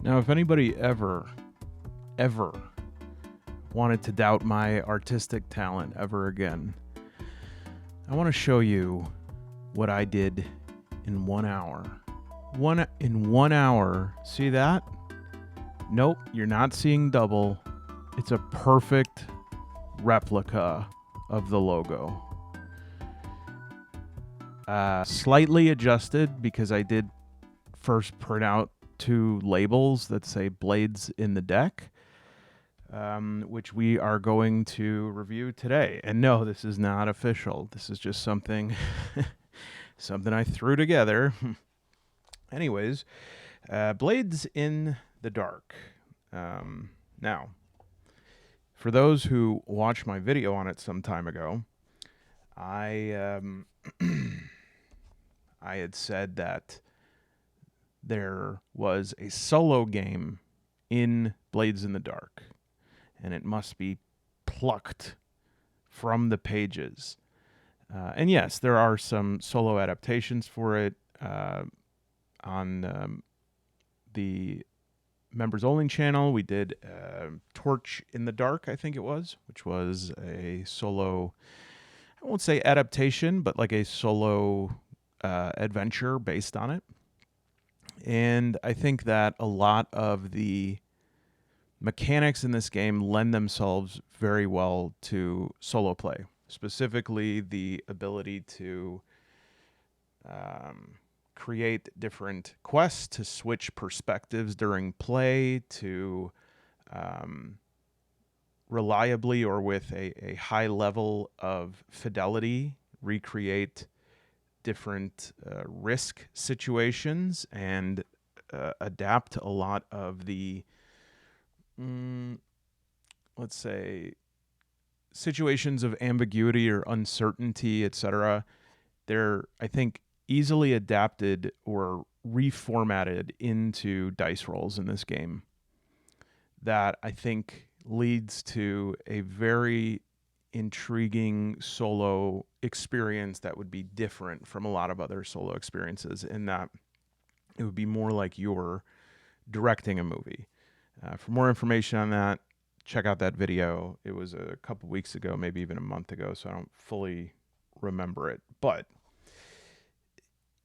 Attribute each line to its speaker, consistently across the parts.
Speaker 1: Now, if anybody ever wanted to doubt my artistic talent ever again, I want to show you what I did in 1 hour. In 1 hour, see that? Nope, you're not seeing double. It's a perfect replica of the logo. Slightly adjusted because I did first print out 2 labels that say Blades in the Deck, which we are going to review today. And no, this is not official. This is just something something I threw together. Anyways, Blades in the Dark. Now, for those who watched my video on it some time ago, I had said that there was a solo game in Blades in the Dark, and it must be plucked from the pages. And yes, there are some solo adaptations for it on the members only channel. We did Torch in the Dark, I think it was, which was a solo, I won't say adaptation, but like a solo adventure based on it. And I think that a lot of the mechanics in this game lend themselves very well to solo play, specifically the ability to create different quests, to switch perspectives during play, to reliably or with a high level of fidelity recreate different risk situations and adapt a lot of the, let's say, situations of ambiguity or uncertainty, etc. They're, I think, easily adapted or reformatted into dice rolls in this game. That, I think, leads to a very intriguing solo experience that would be different from a lot of other solo experiences, in that it would be more like you're directing a movie. For more information on that, check out that video. It was a couple weeks ago, maybe even a month ago, so I don't fully remember it. But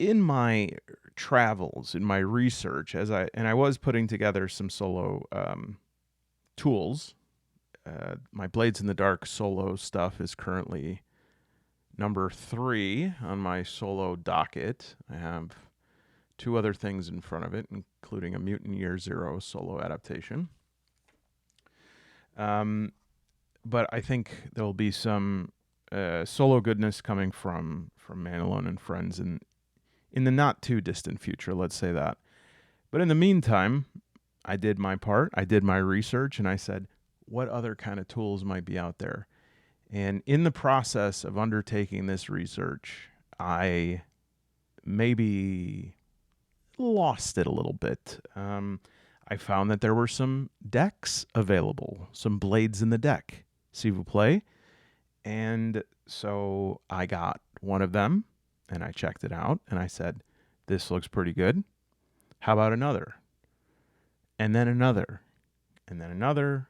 Speaker 1: in my travels, in my research, I was putting together some solo tools. My Blades in the Dark solo stuff is currently number 3 on my solo docket. I have 2 other things in front of it, including a Mutant Year Zero solo adaptation. But I think there'll be some solo goodness coming from Man Alone and Friends in the not too distant future, let's say that. But in the meantime, I did my part. I did my research, and I said, what other kind of tools might be out there? And in the process of undertaking this research, I maybe lost it a little bit. I found that there were some decks available, some Blades in the Deck, s'il vous plaît. And so I got one of them, and I checked it out, and I said, this looks pretty good. How about another? And then another, and then another,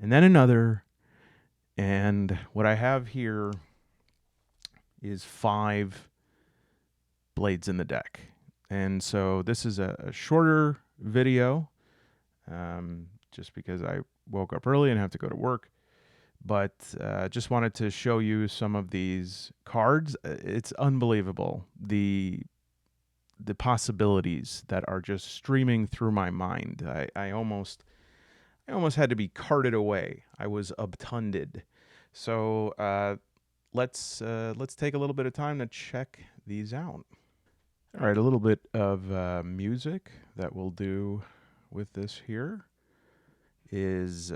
Speaker 1: and then another. And what I have here is 5 Blades in the Deck. And so this is a shorter video, just because I woke up early and have to go to work. But just wanted to show you some of these cards. It's unbelievable, the possibilities that are just streaming through my mind. I almost had to be carted away. I was obtunded. So let's take a little bit of time to check these out. All right, a little bit of music that we'll do with this here is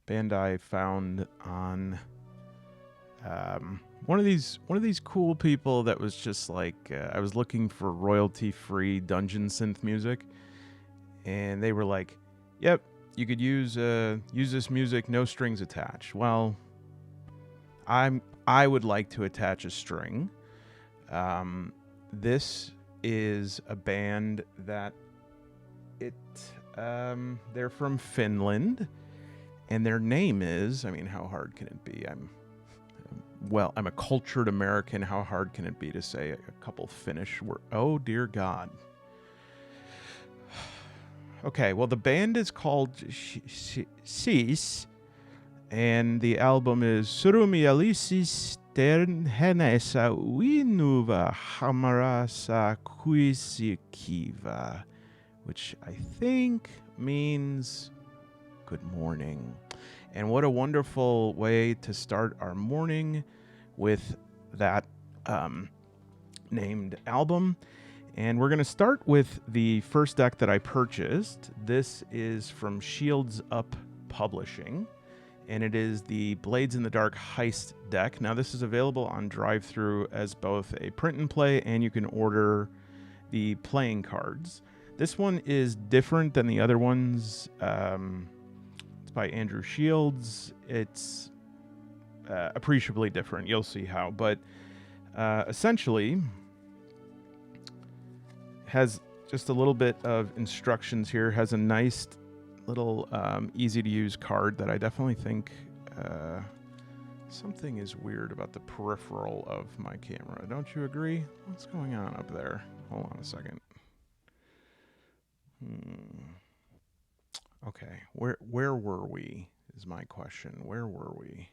Speaker 1: band I found on one of these cool people that was just like, I was looking for royalty-free dungeon synth music, and they were like, "Yep, you could use this music, no strings attached." Well, I would like to attach a string. This is a band that they're from Finland, and their name is, I mean, how hard can it be? I'm a cultured American. How hard can it be to say a couple Finnish words? Oh, dear God. Okay, well, the band is called Sis, and the album is Surumialisis Ternhenesa Winuva Hamarasa Kuisikiva, which I think means good morning. And what a wonderful way to start our morning with that named album. And we're going to start with the first deck that I purchased. This is from Shields Up Publishing, and it is the Blades in the Dark Heist deck. Now, this is available on drive-thru as both a print and play, and you can order the playing cards. This one is different than the other ones. It's by Andrew Shields. It's appreciably different. You'll see how. But essentially, has just a little bit of instructions here. Has a nice little easy to use card that I definitely think something is weird about the peripheral of my camera. Don't you agree? What's going on up there? Hold on a second. Okay, where were we is my question. Where were we?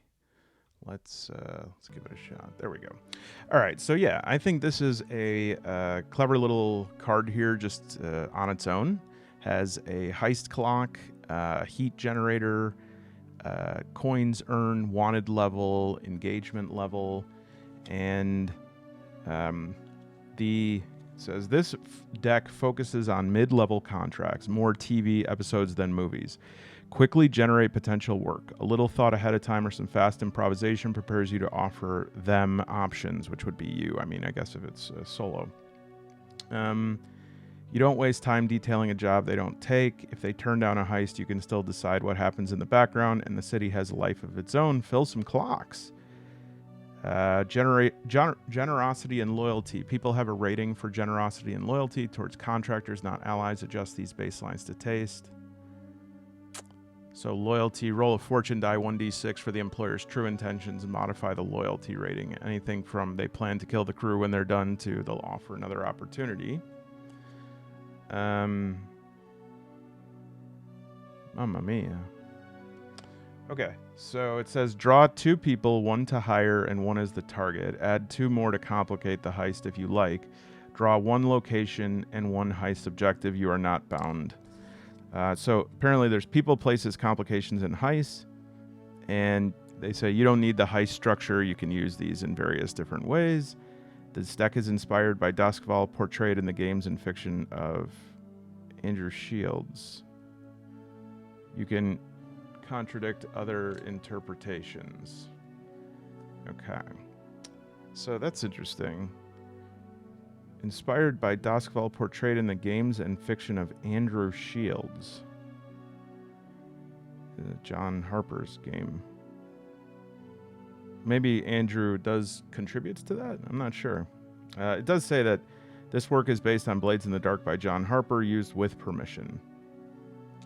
Speaker 1: Let's give it a shot. There we go. All right, so yeah, I think this is a clever little card here, just on its own. Has a heist clock, heat generator, coins earned, wanted level, engagement level, and says this deck focuses on mid-level contracts, more TV episodes than movies. Quickly generate potential work. A little thought ahead of time or some fast improvisation prepares you to offer them options, which would be you. I mean, I guess if it's solo. You don't waste time detailing a job they don't take. If they turn down a heist, you can still decide what happens in the background, and the city has a life of its own. Fill some clocks. Generosity and loyalty. People have a rating for generosity and loyalty towards contractors, not allies. Adjust these baselines to taste. So loyalty, roll a fortune die 1d6 for the employer's true intentions and modify the loyalty rating. Anything from they plan to kill the crew when they're done to they'll offer another opportunity. Mamma mia. Okay, so it says draw 2 people, 1 to hire and 1 as the target. Add 2 more to complicate the heist if you like. Draw 1 location and 1 heist objective. You are not bound. So apparently there's people, places, complications, and heists. And they say you don't need the heist structure. You can use these in various different ways. This deck is inspired by Duskval, portrayed in the games and fiction of Andrew Shields. You can contradict other interpretations. Okay. So that's interesting. Inspired by Duskval, portrayed in the games and fiction of Andrew Shields. John Harper's game. Maybe Andrew does contributes to that? I'm not sure. It does say that this work is based on Blades in the Dark by John Harper, used with permission.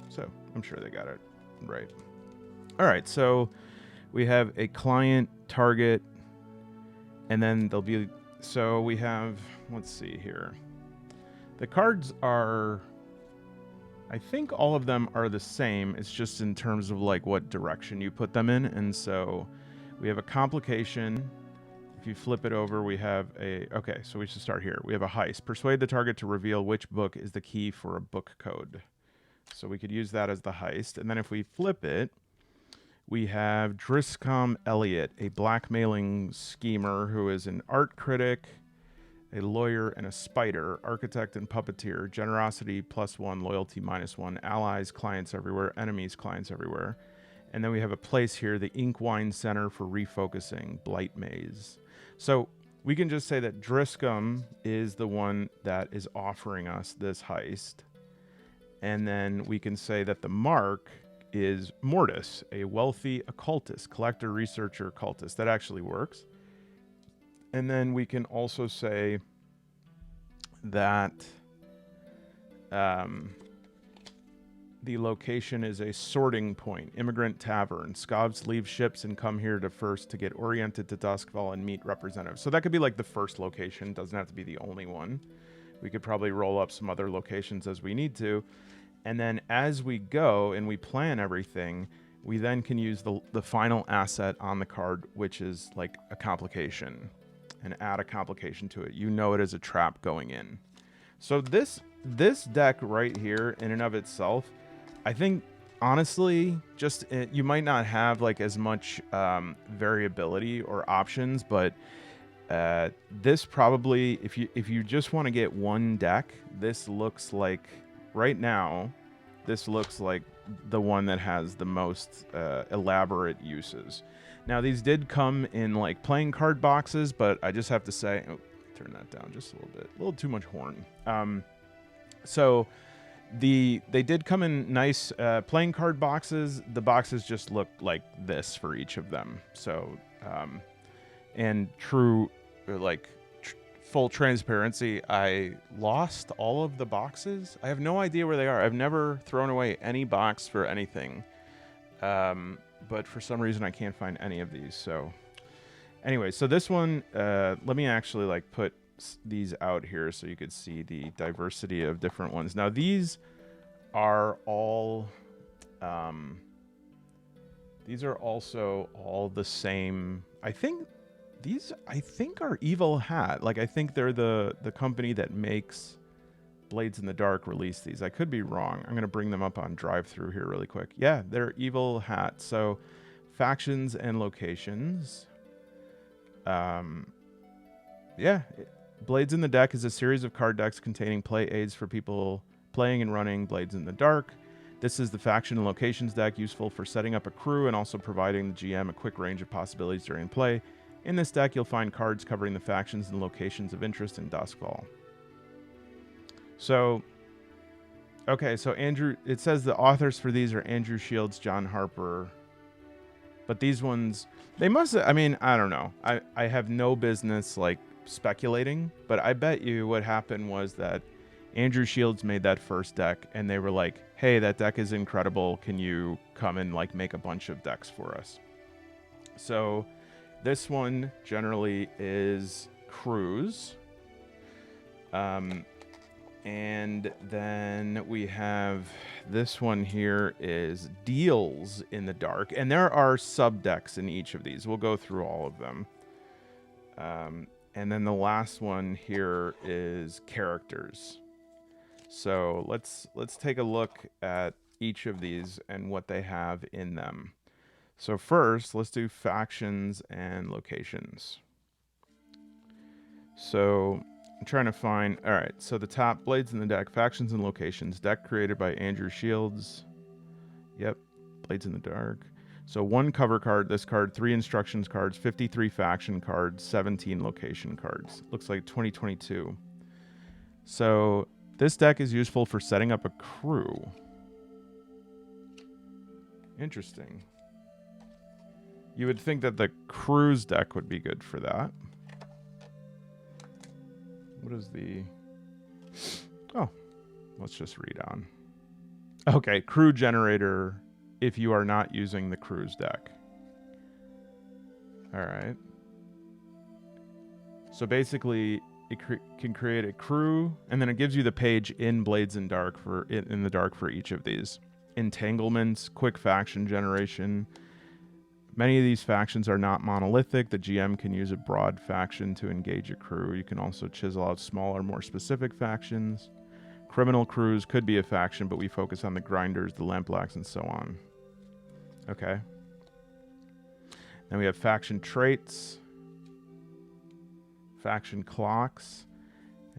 Speaker 1: So I'm sure they got it right. All right, so we have a client, target, and then there'll be... So we have... Let's see here. The cards are... I think all of them are the same. It's just in terms of like what direction you put them in. And so we have a complication. If you flip it over, we have a... Okay, so we should start here. We have a heist. Persuade the target to reveal which book is the key for a book code. So we could use that as the heist. And then if we flip it, we have Driscoll Elliott, a blackmailing schemer who is an art critic, a lawyer, and a spider, architect and puppeteer, generosity +1, loyalty -1, allies, clients everywhere, enemies, clients everywhere. And then we have a place here, the Inkwine Center for Refocusing, Blight Maze. So we can just say that Driscoll is the one that is offering us this heist. And then we can say that the mark is Mortis, a wealthy occultist, collector, researcher, occultist. That actually works. And then we can also say that the location is a sorting point, immigrant tavern. Scavs leave ships and come here to get oriented to Duskfall and meet representatives. So that could be like the first location. Doesn't have to be the only one. We could probably roll up some other locations as we need to. And then as we go and we plan everything, we then can use the final asset on the card, which is like a complication, and add a complication to it. You know it as a trap going in. So this deck right here in and of itself, I think honestly, just you might not have like as much variability or options, but this probably, if you just want to get one deck, this looks like right now, this looks like the one that has the most elaborate uses. Now these did come in like playing card boxes, but I just have to say, oh, turn that down just a little bit, a little too much horn. So they did come in nice playing card boxes. The boxes just look like this for each of them. So and true, like full transparency, I lost all of the boxes. I have no idea where they are. I've never thrown away any box for anything, but for some reason I can't find any of these. So anyway, so this one, let me actually like put these out here so you could see the diversity of different ones. Now these are all these are also all the same. I think these are Evil Hat. Like I think they're the company that makes Blades in the Dark released these. I could be wrong. I'm going to bring them up on drive-through here really quick. Yeah, they're Evil Hat. So factions and locations. Yeah, Blades in the Deck is a series of card decks containing play aids for people playing and running Blades in the Dark. This is the faction and locations deck, useful for setting up a crew and also providing the GM a quick range of possibilities during play. In this deck, you'll find cards covering the factions and locations of interest in Duskfall. So, okay, so Andrew, it says the authors for these are Andrew Shields, John Harper. But these ones, they must, I mean, I don't know. I have no business, like, speculating, but I bet you what happened was that Andrew Shields made that first deck, and they were like, hey, that deck is incredible. Can you come and, like, make a bunch of decks for us? So this one generally is crews. And then we have this one here is Deals in the Dark. And there are sub-decks in each of these. We'll go through all of them. And then the last one here is Characters. So let's take a look at each of these and what they have in them. So first, let's do Factions and Locations. So I'm trying to find, all right, so the top, Blades in the Deck, Factions and Locations, deck created by Andrew Shields. Yep, Blades in the Dark. So one cover card, this card, 3 instructions cards, 53 faction cards, 17 location cards. Looks like 2022. So this deck is useful for setting up a crew. Interesting. You would think that the Cruise deck would be good for that. What is the... Oh, let's just read on. Okay, crew generator if you are not using the Cruise deck. All right. So basically, it can create a crew, and then it gives you the page in Blades in Dark in the Dark for each of these. Entanglements, quick faction generation. Many of these factions are not monolithic. The GM can use a broad faction to engage a crew. You can also chisel out smaller, more specific factions. Criminal crews could be a faction, but we focus on the grinders, the lamplacks, and so on. Okay. Then we have faction traits, faction clocks,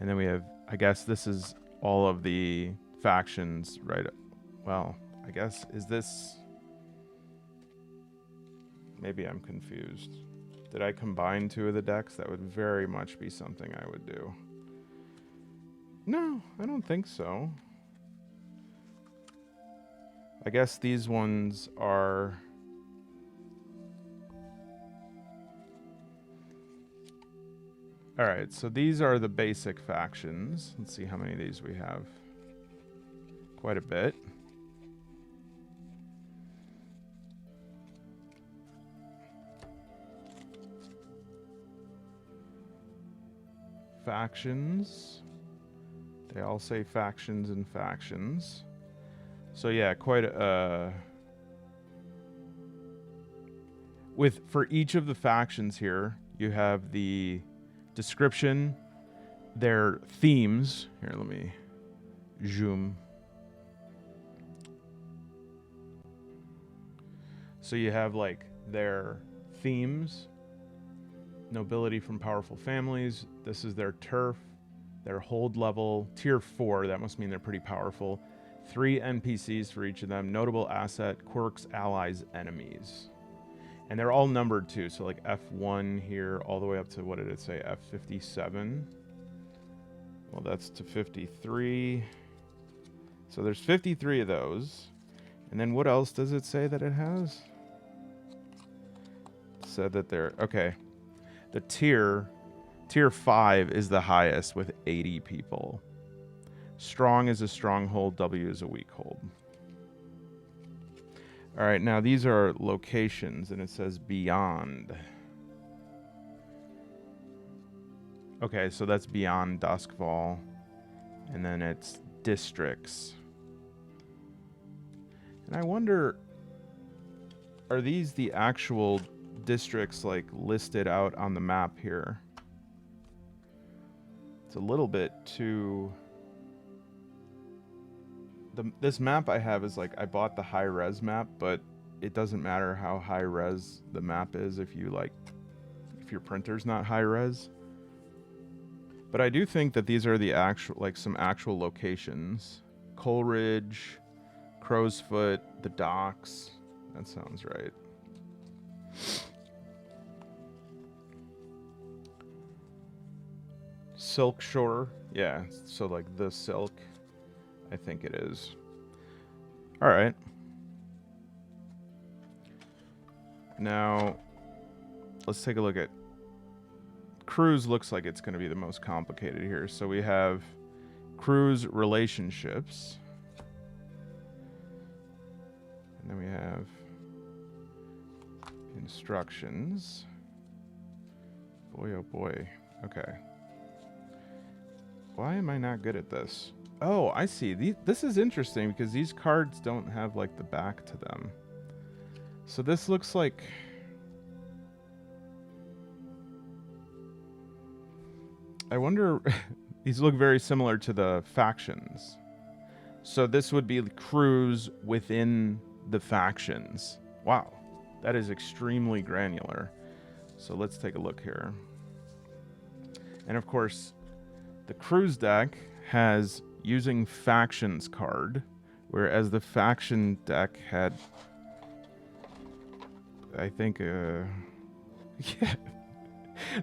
Speaker 1: and then we have, I guess this is all of the factions, right? Well, I guess, is this... Maybe I'm confused. Did I combine 2 of the decks? That would very much be something I would do. No, I don't think so. I guess these ones are... All right, so these are the basic factions. Let's see how many of these we have. Quite a bit. Factions. They all say factions and factions. So yeah, quite a... for each of the factions here, you have the description, their themes. Here, let me zoom. So you have like their themes, nobility from powerful families. This is their turf, their hold level, tier 4. That must mean they're pretty powerful. 3 NPCs for each of them. Notable asset, quirks, allies, enemies. And they're all numbered too. So like F1 here, all the way up to, what did it say? F57. Well, that's to 53. So there's 53 of those. And then what else does it say that it has? It said that they're... Okay. The tier 5 is the highest with 80 people. Strong is a stronghold. W is a weak hold. All right, now these are locations, and it says beyond. Okay, so that's beyond Duskfall. And then it's districts. And I wonder, are these the actual districts like listed out on the map here? It's a little bit too... This map I have is like, I bought the high res map, but it doesn't matter how high res the map is if you like, if your printer's not high res. But I do think that these are the actual, like some actual locations. Coleridge, Crow's Foot, the docks. That sounds right. Silk Shore. Yeah, so like the Silk. I think it is. All right. Now, let's take a look at... Cruise looks like it's going to be the most complicated here. So we have cruise relationships. And then we have instructions. Boy, oh boy. Okay. Why am I not good at this? Oh, I see. This is interesting because these cards don't have like the back to them. So this looks like... I wonder... These look very similar to the factions. So this would be crews within the factions. Wow. That is extremely granular. So let's take a look here. And of course, the cruise deck has using factions card, whereas the faction deck had... I think, yeah.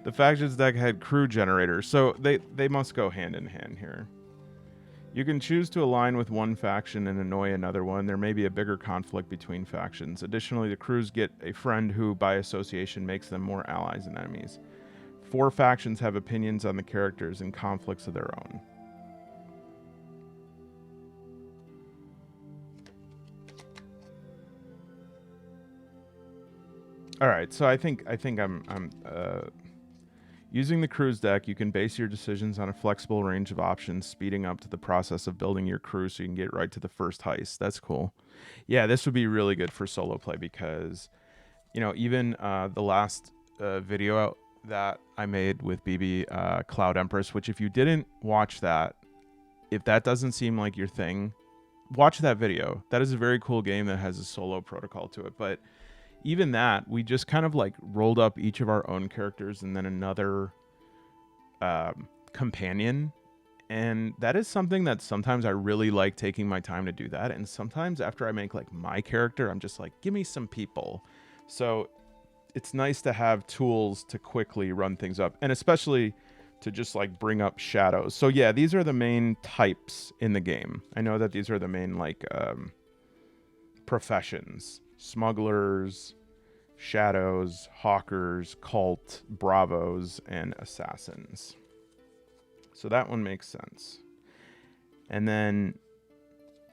Speaker 1: The factions deck had crew generators, so they must go hand in hand here. You can choose to align with one faction and annoy another one. There may be a bigger conflict between factions. Additionally, the crews get a friend who, by association, makes them more allies and enemies. 4 factions have opinions on the characters and conflicts of their own. All right, so I think I'm using the cruise deck. You can base your decisions on a flexible range of options, speeding up to the process of building your crew so you can get right to the first heist. That's cool. Yeah, this would be really good for solo play because, you know, even the last video that I made with BB, Cloud Empress, which if you didn't watch that, if that doesn't seem like your thing, watch that video. That is a very cool game that has a solo protocol to it, but even that, we just kind of like rolled up each of our own characters and then another companion. And that is something that sometimes I really like taking my time to do that. And sometimes after I make like my character, I'm just like, give me some people. So it's nice to have tools to quickly run things up, and especially to just like bring up shadows. So yeah, these are the main types in the game. I know that these are the main like professions: smugglers, shadows, hawkers, cult, bravos, and assassins. So that one makes sense. And then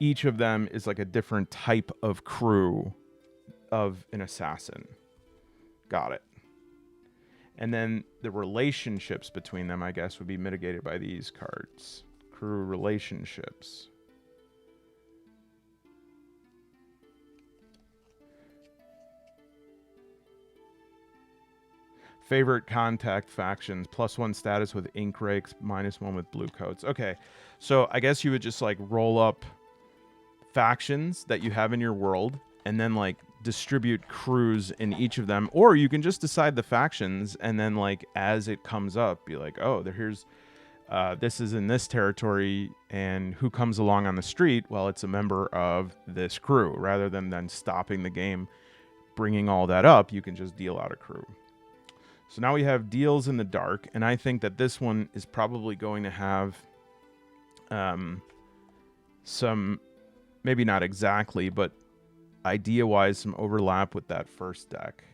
Speaker 1: each of them is like a different type of crew of an assassin. Got it. And then the relationships between them, I guess, would be mitigated by these cards. Crew relationships. Favorite contact factions, +1 status with ink rakes, -1 with blue coats. Okay, so I guess you would just like roll up factions that you have in your world and then like distribute crews in each of them, or you can just decide the factions and then like as it comes up be like, oh, here's this is in this territory, and who comes along on the street? Well, it's a member of this crew. Rather than then stopping the game, bringing all that up, you can just deal out a crew. So now we have deals in the dark, and I think that this one is probably going to have some, maybe not exactly, but idea-wise, some overlap with that first deck.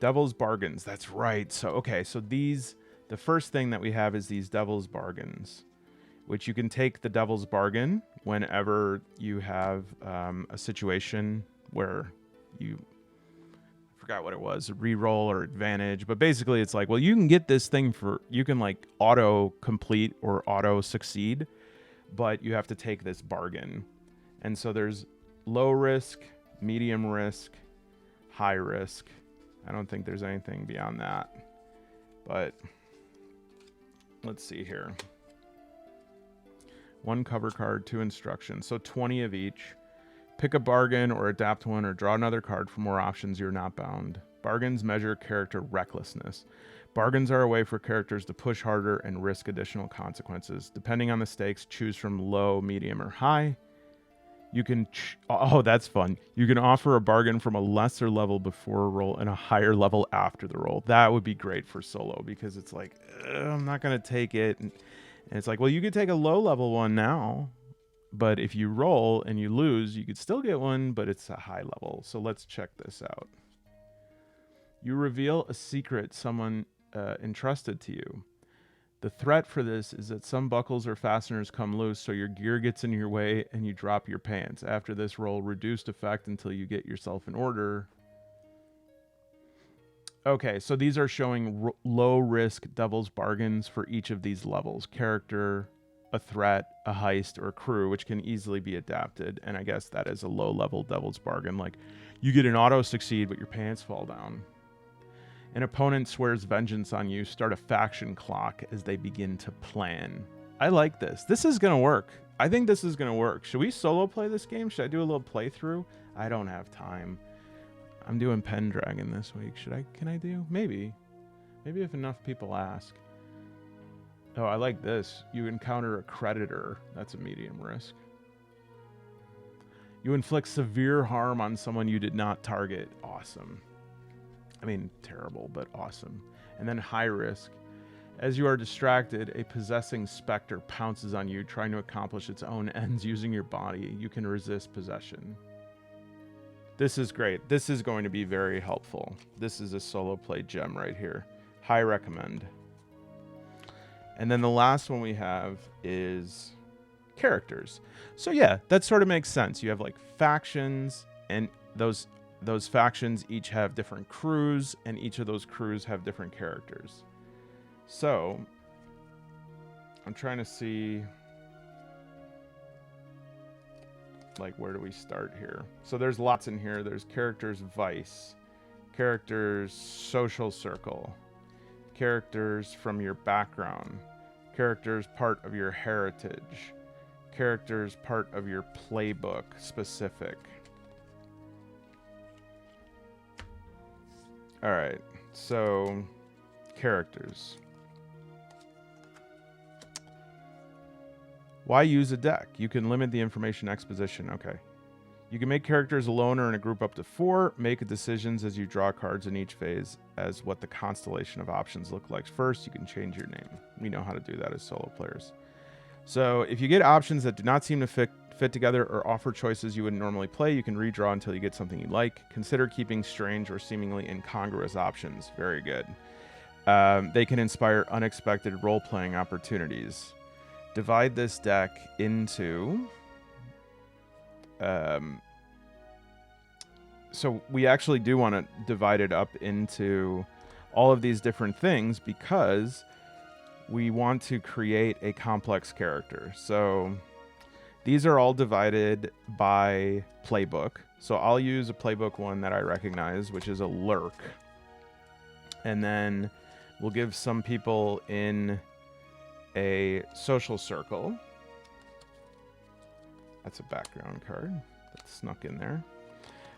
Speaker 1: Devil's Bargains, that's right. So, okay, so these, the first thing that we have is these Devil's Bargains, which you can take the Devil's Bargain whenever you have a situation where you, forgot what it was, reroll or advantage, but basically it's like, well, you can get this thing for, you can like auto complete or auto succeed, but you have to take this bargain. And so there's low risk, medium risk, high risk. I don't think there's anything beyond that, but let's see here. 1 cover card, 2 instructions, so 20 of each. Pick a bargain or adapt one or draw another card for more options. You're not bound. Bargains measure character recklessness. Bargains are a way for characters to push harder and risk additional consequences. Depending on the stakes, choose from low, medium, or high. You can, oh, that's fun. You can offer a bargain from a lesser level before a roll and a higher level after the roll. That would be great for solo because it's like, I'm not going to take it. And it's like, well, you could take a low level one now. But if you roll and you lose, you could still get one, but it's a high level. So let's check this out. You reveal a secret someone entrusted to you. The threat for this is that some buckles or fasteners come loose, so your gear gets in your way and you drop your pants. After this, roll reduced effect until you get yourself in order. Okay, so these are showing low risk Devil's Bargains for each of these levels. Character, a threat, a heist, or a crew, which can easily be adapted. And I guess that is a low level Devil's Bargain. Like, you get an auto succeed, but your pants fall down. An opponent swears vengeance on you. Start a faction clock as they begin to plan. I like this. This is going to work. I think this is going to work. Should we solo play this game? Should I do a little playthrough? I don't have time. I'm doing Pendragon this week. Can I do? Maybe if enough people ask. Oh, I like this. You encounter a creditor. That's a medium risk. You inflict severe harm on someone you did not target. Awesome. I mean, terrible, but awesome. And then high risk. As you are distracted, a possessing specter pounces on you, trying to accomplish its own ends using your body. You can resist possession. This is great. This is going to be very helpful. This is a solo play gem right here. High recommend. And then the last one we have is characters. So yeah, that sort of makes sense. You have like factions, and those factions each have different crews, and each of those crews have different characters. So I'm trying to see, like, where do we start here? So there's lots in here. There's characters vice, characters social circle, characters from your background, characters part of your heritage, characters part of your playbook specific. All right, so characters. Why use a deck? You can limit the information exposition. Okay. You can make characters alone or in a group up to 4. Make decisions as you draw cards in each phase as what the constellation of options look like. First, you can change your name. We know how to do that as solo players. So if you get options that do not seem to fit together or offer choices you wouldn't normally play. You can redraw until you get something you like. Consider keeping strange or seemingly incongruous options. Very good. They can inspire unexpected role-playing opportunities. Divide this deck into... so we actually do want to divide it up into all of these different things because we want to create a complex character. So these are all divided by playbook. So I'll use a playbook one that I recognize, which is a lurk. And then we'll give some people in a social circle. That's a background card that snuck in there.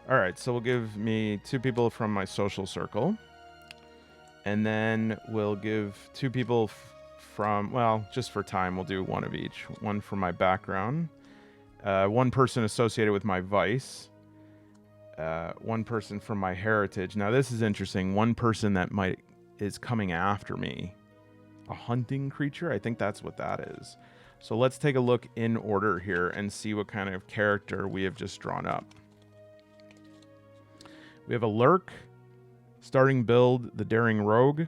Speaker 1: All right, so we'll give me 2 people from my social circle. And then we'll give 2 people from, well, just for time, we'll do 1 of each. 1 from my background. 1 person associated with my vice. 1 person from my heritage. Now, this is interesting. 1 person that is coming after me. A hunting creature? I think that's what that is. So let's take a look in order here and see what kind of character we have just drawn up. We have a lurk, starting build, the daring rogue,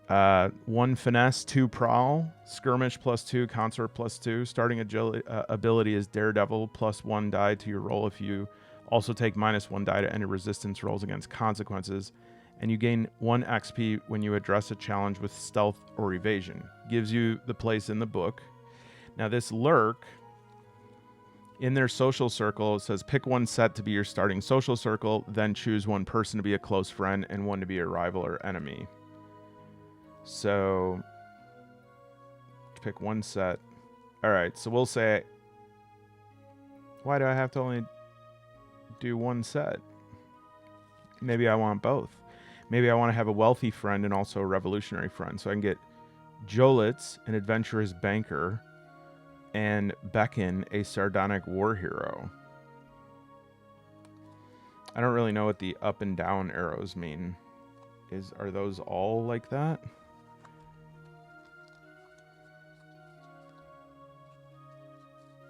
Speaker 1: 1 finesse, 2 prowl, skirmish +2, consort +2. Starting ability is daredevil, +1 die to your roll if you also take -1 die to any resistance rolls against consequences, and you gain 1 XP when you address a challenge with stealth or evasion. Gives you the place in the book. Now this lurk, in their social circle, it says pick 1 set to be your starting social circle, then choose 1 person to be a close friend and 1 to be a rival or enemy. So, pick 1 set. All right, so we'll say, why do I have to only do 1 set? Maybe I want both. Maybe I want to have a wealthy friend and also a revolutionary friend. So I can get Jolitz, an adventurous banker, and Beckon, a sardonic war hero. I don't really know what the up and down arrows mean. Are those all like that?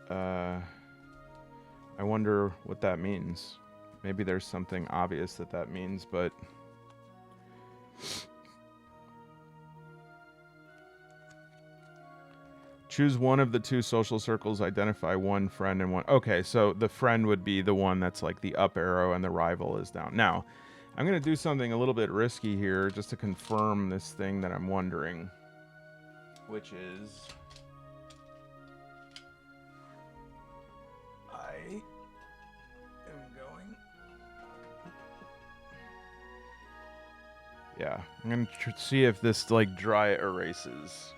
Speaker 1: I wonder what that means. Maybe there's something obvious that means, but... Choose 1 of the 2 social circles, identify 1 friend and 1... Okay, so the friend would be the one that's like the up arrow and the rival is down. Now, I'm going to do something a little bit risky here just to confirm this thing that I'm wondering, which is... I am going... Yeah, I'm going to see if this like dry erases,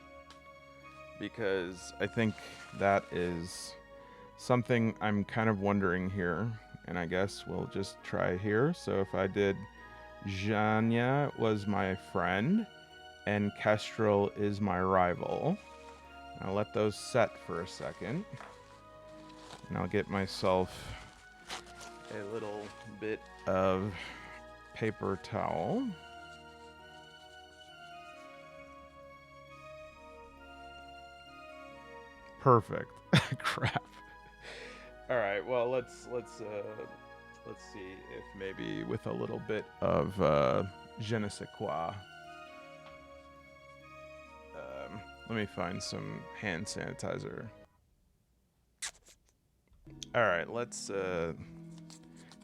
Speaker 1: because I think that is something I'm kind of wondering here, and I guess we'll just try here. So if I did Janya was my friend and Kestrel is my rival, I'll let those set for a second, and I'll get myself a little bit of paper towel. Perfect. Crap. All right. Well, let's see if maybe with a little bit of je ne sais quoi. Let me find some hand sanitizer. All right. Let's.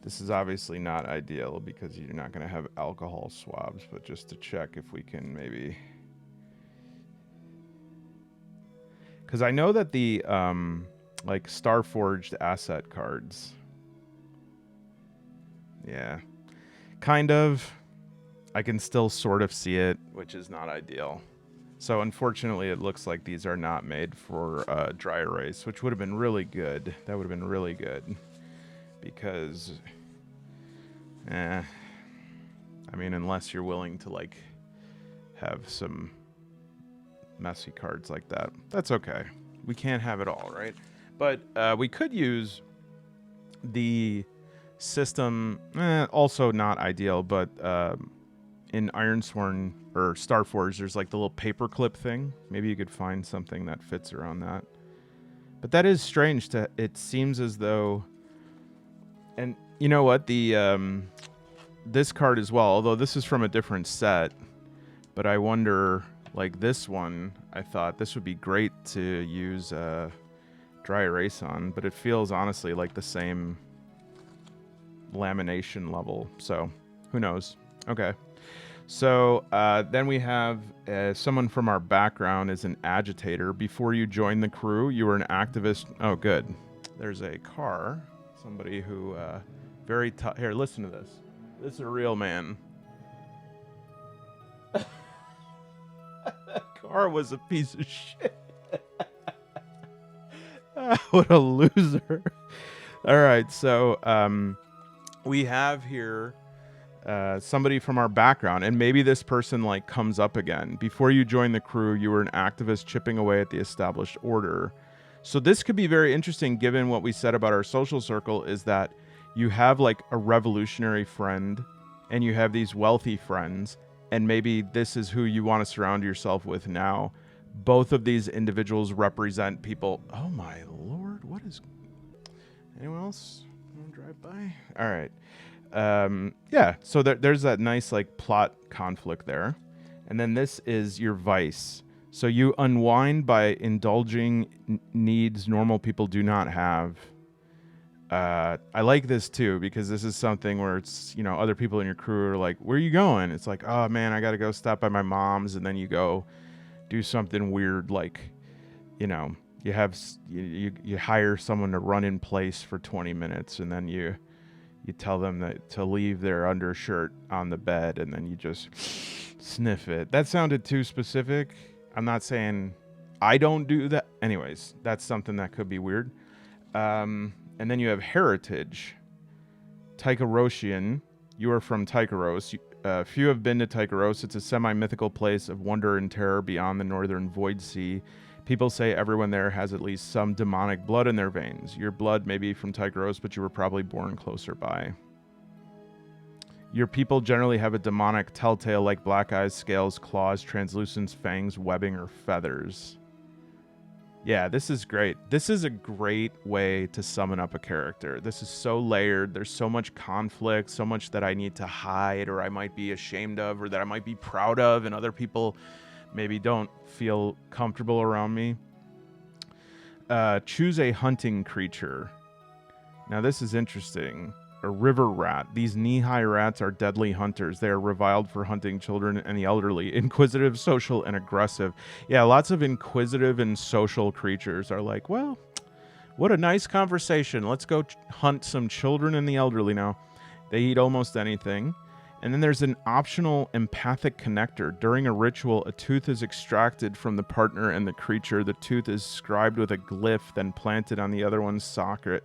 Speaker 1: This is obviously not ideal because you're not going to have alcohol swabs, but just to check if we can maybe. Because I know that the, like, Starforged asset cards. Yeah. Kind of. I can still sort of see it, which is not ideal. So, unfortunately, it looks like these are not made for dry erase, which would have been really good. That would have been really good. Because, I mean, unless you're willing to, like, have some... messy cards like that. That's okay. We can't have it all, right? But we could use the system, also not ideal, but in Ironsworn or Starforged, there's like the little paper clip thing. Maybe you could find something that fits around that. But that is strange to it seems as though, and you know what, the this card as well, although this is from a different set, but I wonder, like this one, I thought this would be great to use dry erase on, but it feels honestly like the same lamination level, so who knows. Okay, so then we have someone from our background is an agitator. Before you joined the crew, you were an activist. Oh, good. There's a car. Somebody who very tough. Here, listen to this. This is a real man. That car was a piece of shit. What a loser. All right, so we have here somebody from our background, and maybe this person like comes up again. Before you joined the crew, you were an activist chipping away at the established order. So this could be very interesting given what we said about our social circle, is that you have like a revolutionary friend and you have these wealthy friends, and maybe this is who you want to surround yourself with now. Both of these individuals represent people. Oh my lord, what is... Anyone else want to drive by? All right. Yeah, so there's that nice like plot conflict there. And then this is your vice. So you unwind by indulging needs normal people do not have. I like this too, because this is something where it's, you know, other people in your crew are like, where are you going? It's like, oh man, I got to go stop by my mom's. And then you go do something weird, like, you know, you have, you hire someone to run in place for 20 minutes, and then you tell them that to leave their undershirt on the bed, and then you just sniff it. That sounded too specific. I'm not saying I don't do that. Anyways, that's something that could be weird. And then you have heritage. Tychorosian. You are from Tychoros. Few have been to Tychoros. It's a semi-mythical place of wonder and terror beyond the northern Void Sea. People say everyone there has at least some demonic blood in their veins. Your blood may be from Tychoros, but you were probably born closer by. Your people generally have a demonic telltale like black eyes, scales, claws, translucent fangs, webbing, or feathers. Yeah, this is great. This is a great way to summon up a character. This is so layered. There's so much conflict, so much that I need to hide, or I might be ashamed of, or that I might be proud of, and other people maybe don't feel comfortable around me. Choose a hunting creature. Now this is interesting. A river rat. These knee-high rats are deadly hunters. They are reviled for hunting children and the elderly. Inquisitive, social, and aggressive. Yeah, lots of inquisitive and social creatures are like, well, what a nice conversation. Let's go hunt some children and the elderly now. They eat almost anything. And then there's an optional empathic connector. During a ritual, a tooth is extracted from the partner and the creature. The tooth is scribed with a glyph, then planted on the other one's socket.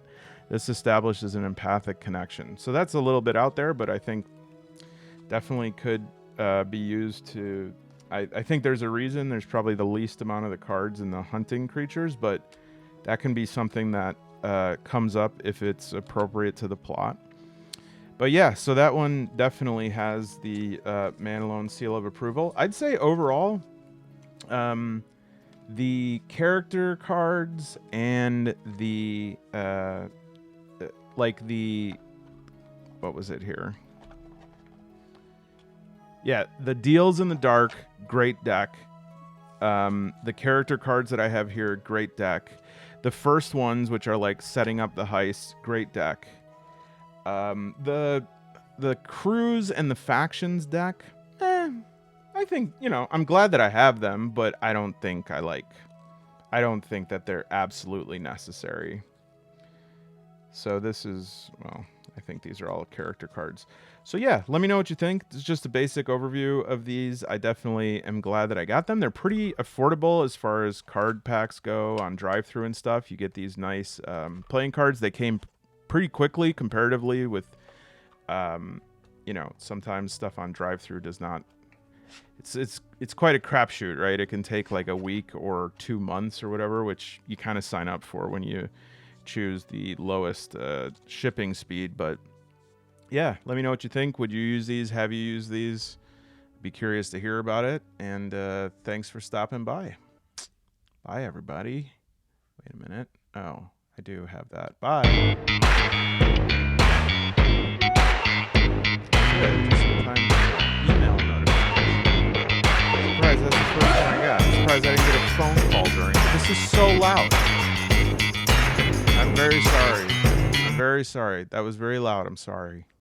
Speaker 1: This establishes an empathic connection. So that's a little bit out there, but I think definitely could be used to... I think there's a reason there's probably the least amount of the cards in the hunting creatures, but that can be something that comes up if it's appropriate to the plot. But yeah, so that one definitely has the Man Alone seal of approval. I'd say overall, the character cards and the like the... what was it here? Yeah, the Deals in the Dark, great deck. The character cards that I have here, great deck. The first ones, which are like setting up the heist, great deck. The crews and the factions deck, I think, you know, I'm glad that I have them, but I don't think that they're absolutely necessary. So this is, well, I think these are all character cards. So yeah, let me know what you think. This is just a basic overview of these. I definitely am glad that I got them. They're pretty affordable as far as card packs go on drive-thru and stuff. You get these nice playing cards. They came pretty quickly comparatively with, you know, sometimes stuff on drive-thru does not. It's quite a crapshoot, right? It can take like a week or 2 months or whatever, which you kind of sign up for when you choose the lowest shipping speed. But yeah, let me know what you think. Would you use these? Have you used these? Be curious to hear about it. And thanks for stopping by. Bye, everybody. Wait a minute. Oh, I do have that. Bye. Good. Just in time for email notification. Surprised that's the first one I got. I'm surprised I didn't get a phone call during it. This is so loud. I'm very sorry. I'm very sorry. That was very loud. I'm sorry.